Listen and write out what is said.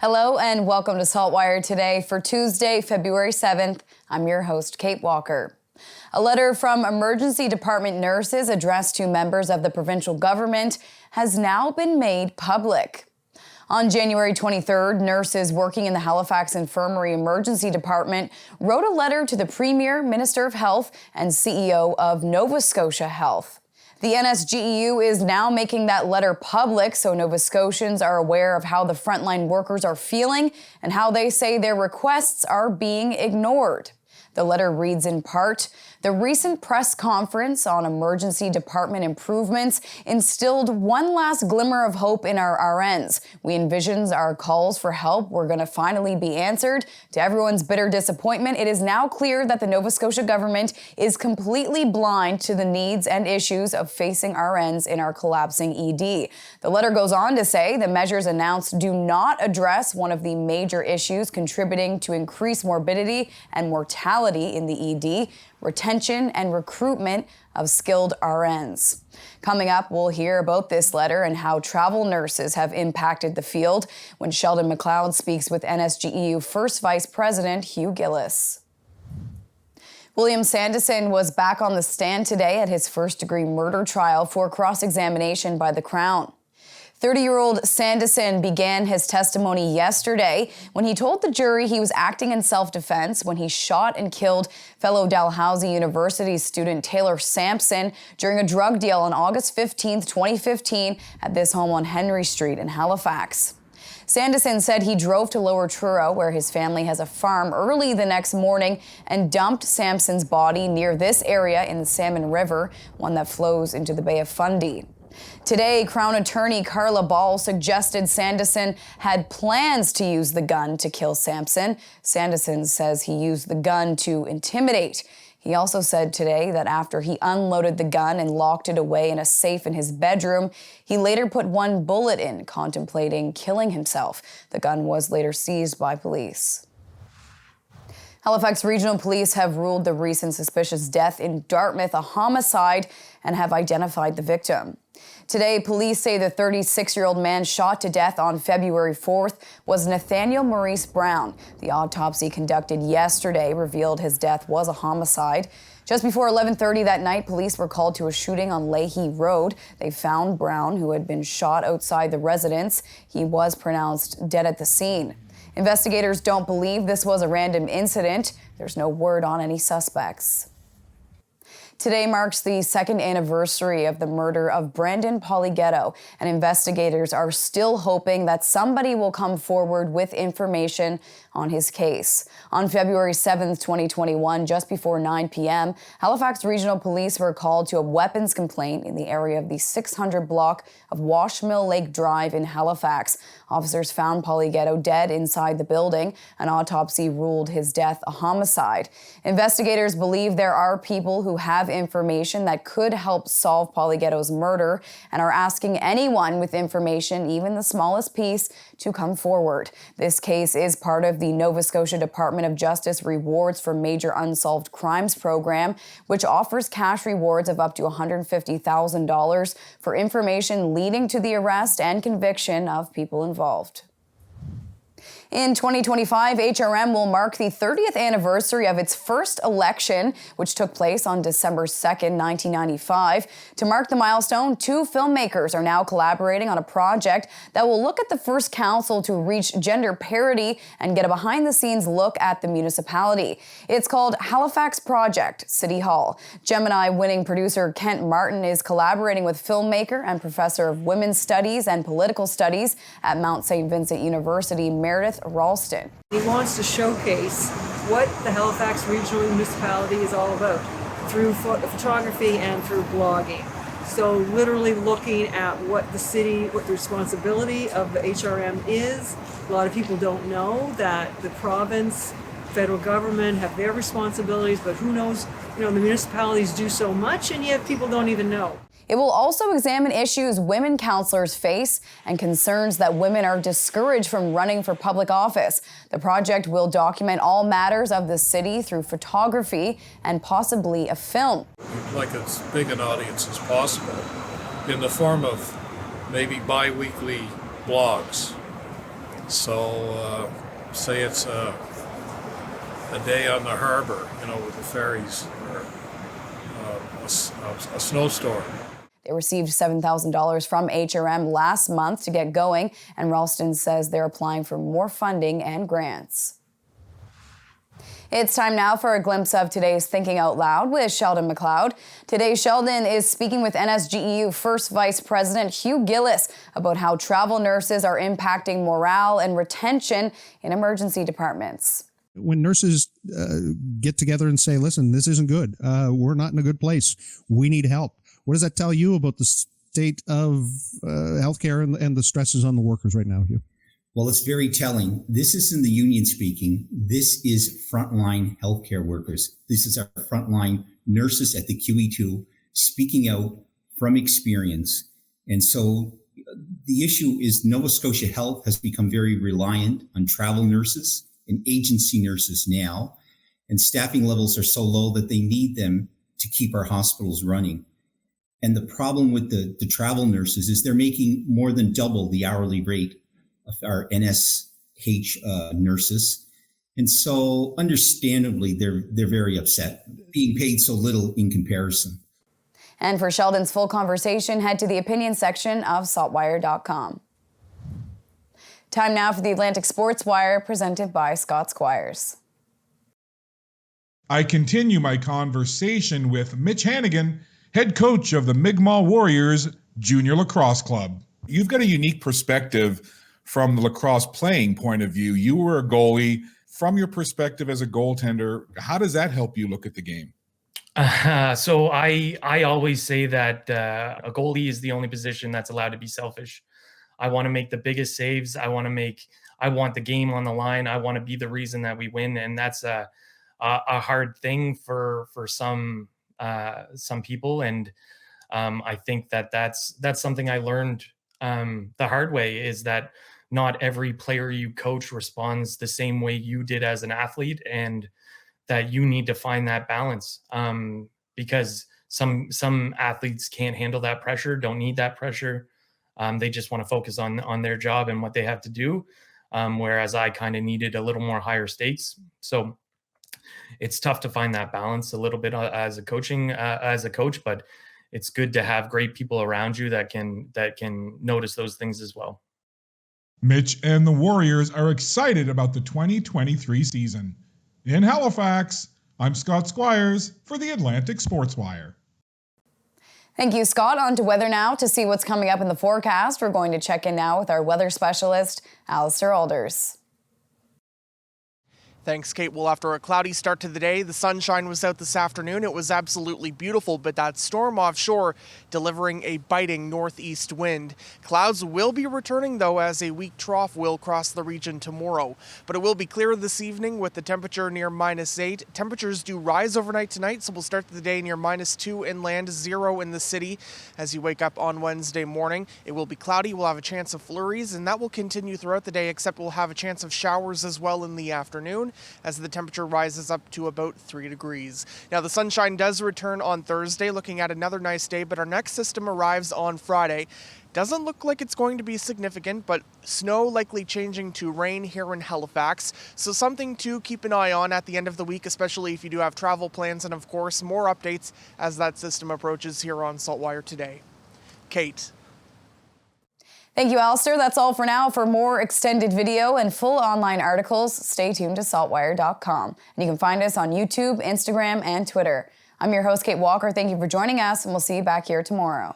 Hello and welcome to SaltWire today for Tuesday, February 7th. I'm your host, Kate Walker. A letter from emergency department nurses addressed to members of the provincial government has now been made public. On January 23rd, nurses working in the Halifax Infirmary Emergency Department wrote a letter to the Premier, Minister of Health, and CEO of Nova Scotia Health. The NSGEU is now making that letter public so Nova Scotians are aware of how the frontline workers are feeling and how they say their requests are being ignored. The letter reads in part, "The recent press conference on emergency department improvements instilled one last glimmer of hope in our RNs. We envisioned our calls for help were going to finally be answered. To everyone's bitter disappointment, it is now clear that the Nova Scotia government is completely blind to the needs and issues of facing RNs in our collapsing ED." The letter goes on to say the measures announced do not address one of the major issues contributing to increased morbidity and mortality in the ED, retention and recruitment of skilled RNs. Coming up, we'll hear about this letter and how travel nurses have impacted the field when Sheldon McLeod speaks with NSGEU First Vice President Hugh Gillis. William Sanderson was back on the stand today at his first-degree murder trial for cross-examination by the Crown. 30-year-old Sanderson began his testimony yesterday when he told the jury he was acting in self-defense when he shot and killed fellow Dalhousie University student Taylor Sampson during a drug deal on August 15, 2015 at this home on Henry Street in Halifax. Sanderson said he drove to Lower Truro, where his family has a farm, early the next morning and dumped Sampson's body near this area in the Salmon River, one that flows into the Bay of Fundy. Today, Crown Attorney Carla Ball suggested Sanderson had plans to use the gun to kill Sampson. Sanderson says he used the gun to intimidate. He also said today that after he unloaded the gun and locked it away in a safe in his bedroom, he later put one bullet in, contemplating killing himself. The gun was later seized by police. Halifax Regional Police have ruled the recent suspicious death in Dartmouth a homicide and have identified the victim. Today, police say the 36-year-old man shot to death on February 4th was Nathaniel Maurice Brown. The autopsy conducted yesterday revealed his death was a homicide. Just before 11:30 that night, police were called to a shooting on Leahy Road. They found Brown, who had been shot outside the residence. He was pronounced dead at the scene. Investigators don't believe this was a random incident. There's no word on any suspects. Today marks the second anniversary of the murder of Brandon Polighetto, and investigators are still hoping that somebody will come forward with information on his case. On February 7th, 2021, just before 9 p.m., Halifax Regional Police were called to a weapons complaint in the area of the 600 block of Washmill Lake Drive in Halifax. Officers found Polighetto dead inside the building. An autopsy ruled his death a homicide. Investigators believe there are people who have information that could help solve Polighetto's murder and are asking anyone with information, even the smallest piece, to come forward. This case is part of the Nova Scotia Department of Justice Rewards for Major Unsolved Crimes program, which offers cash rewards of up to $150,000 for information leading to the arrest and conviction of people involved. In 2025, HRM will mark the 30th anniversary of its first election, which took place on December 2nd, 1995. To mark the milestone, two filmmakers are now collaborating on a project that will look at the first council to reach gender parity and get a behind-the-scenes look at the municipality. It's called Halifax Project City Hall. Gemini-winning producer Kent Martin is collaborating with filmmaker and professor of women's studies and political studies at Mount St. Vincent University, Meredith Ralston. He wants to showcase what the Halifax Regional Municipality is all about through photography and through blogging. So literally looking at what the city, what the responsibility of the HRM is. A lot of people don't know that the province, federal government have their responsibilities, but who knows, the municipalities do so much and yet people don't even know. It will also examine issues women councillors face and concerns that women are discouraged from running for public office. The project will document all matters of the city through photography and possibly a film. We'd like as big an audience as possible in the form of maybe bi-weekly blogs So say it's a day on the harbor, with the ferries, or a snowstorm. They received $7,000 from HRM last month to get going, and Ralston says they're applying for more funding and grants. It's time now for a glimpse of today's Thinking Out Loud with Sheldon McLeod. Today, Sheldon is speaking with NSGEU First Vice President Hugh Gillis about how travel nurses are impacting morale and retention in emergency departments. When nurses get together and say, listen, this isn't good. We're not in a good place. We need help. What does that tell you about the state of healthcare and the stresses on the workers right now, Hugh? Well, it's very telling. This isn't the union speaking. This is frontline healthcare workers. This is our frontline nurses at the QE2 speaking out from experience. And so the issue is Nova Scotia Health has become very reliant on travel nurses and agency nurses now. And staffing levels are so low that they need them to keep our hospitals running. And the problem with the travel nurses is they're making more than double the hourly rate of our NSH nurses. And so understandably, they're very upset being paid so little in comparison. And for Sheldon's full conversation, head to the opinion section of SaltWire.com. Time now for the Atlantic Sports Wire, presented by Scott Squires. I continue my conversation with Mitch Hannigan, head coach of the Mi'kmaq Warriors Junior Lacrosse Club. You've got a unique perspective from the lacrosse playing point of view. You were a goalie. From your perspective as a goaltender, how does that help you look at the game? So I always say that a goalie is the only position that's allowed to be selfish. I want to make the biggest saves. I want the game on the line. I want to be the reason that we win. And that's a hard thing for some people. And I think that's something I learned the hard way, is that not every player you coach responds the same way you did as an athlete, and that you need to find that balance, because some athletes can't handle that pressure, don't need that pressure. They just want to focus on their job and what they have to do, whereas I kind of needed a little more higher stakes. So it's tough to find that balance a little bit as a coach, but it's good to have great people around you that can notice those things as well. Mitch and the Warriors are excited about the 2023 season. In Halifax, I'm Scott Squires for the Atlantic Sports Wire. Thank you, Scott. On to weather now. To see what's coming up in the forecast, we're going to check in now with our weather specialist, Alistair Alders. Thanks, Kate. Well, after a cloudy start to the day, the sunshine was out this afternoon. It was absolutely beautiful, but that storm offshore delivering a biting northeast wind. Clouds will be returning, though, as a weak trough will cross the region tomorrow. But it will be clear this evening with the temperature near -8. Temperatures do rise overnight tonight, so we'll start the day near -2 inland, 0 in the city. As you wake up on Wednesday morning, it will be cloudy. We'll have a chance of flurries, and that will continue throughout the day, except we'll have a chance of showers as well in the afternoon, as the temperature rises up to about 3 degrees. Now, the sunshine does return on Thursday, looking at another nice day, but our next system arrives on Friday. Doesn't look like it's going to be significant, but snow likely changing to rain here in Halifax. So something to keep an eye on at the end of the week, especially if you do have travel plans, and of course, more updates as that system approaches here on SaltWire today. Kate. Thank you, Alistair. That's all for now. For more extended video and full online articles, stay tuned to SaltWire.com. And you can find us on YouTube, Instagram, and Twitter. I'm your host, Kate Walker. Thank you for joining us, and we'll see you back here tomorrow.